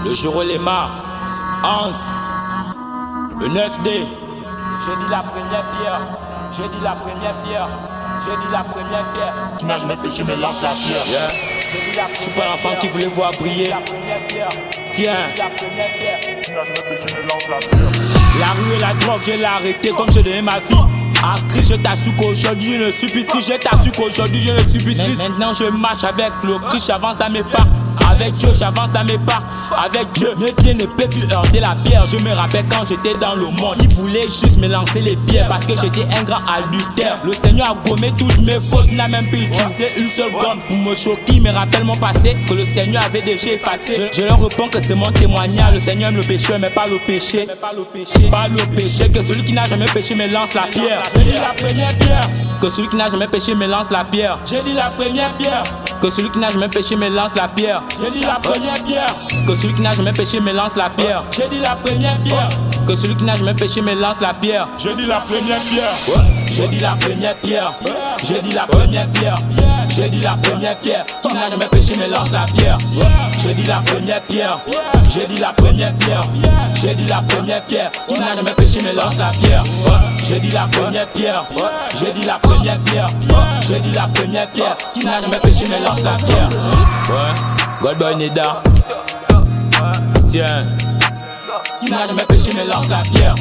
Le jour où les marres, Hans, le 9D. J'ai dit la première pierre, j'ai dit la première pierre, j'ai dit la première pierre. Qui n'a jamais péché mais lance la pierre. Yeah. J'ai dit la Je suis pas l'enfant qui voulait voir briller. la première pierre, Tiens, la première pierre. Qui n'a jamais péché mais lance la pierre. la rue et la drogue, je l'ai arrêté comme je donnais ma vie. À Christ, je t'assure qu'aujourd'hui je ne suis plus triste. Je t'assure qu'aujourd'hui je ne suis plus triste. Maintenant je marche avec le Christ, j'avance dans mes pas. Avec Dieu, j'avance dans mes pas. Avec Dieu, mes pieds ne peuvent plus heurter la pierre. Je me rappelle quand j'étais dans le monde, il voulait juste me lancer les pierres parce que j'étais un grand adultère. Le Seigneur a gommé toutes mes fautes, il n'a même pas utilisé une seule gomme pour me choquer. Il me rappelle mon passé que le Seigneur avait déjà effacé. Je leur réponds que c'est mon témoignage. Le Seigneur aime le péché, mais pas le péché. Pas le péché. Que celui qui n'a jamais péché me lance la pierre. J'ai dit la première pierre, Que celui qui n'a jamais péché me lance la pierre. j'ai dit la première pierre, Que celui qui n'a jamais péché me lance la pierre. j'ai dit la première pierre, Que celui qui n'a jamais péché me lance la pierre. j'ai dit la première pierre, Que celui qui n'a jamais péché me lance la pierre. J'ai dit la première pierre. J'ai dit la première pierre. J'ai dit la première pierre. J'ai dit la première pierre. Qui n'a jamais péché me lance la pierre. J'ai dit la première pierre. J'ai dit la première pierre. J'ai dit la première pierre. Qui n'a jamais péché me lance la pierre. J'ai dit la première pierre. J'ai dit la première pierre. J'ai dit la première pierre. Qui n'a jamais péché me lance la pierre. Ouais, Goldboy Neda. Tiens. Qui n'a jamais péché me lance la pierre.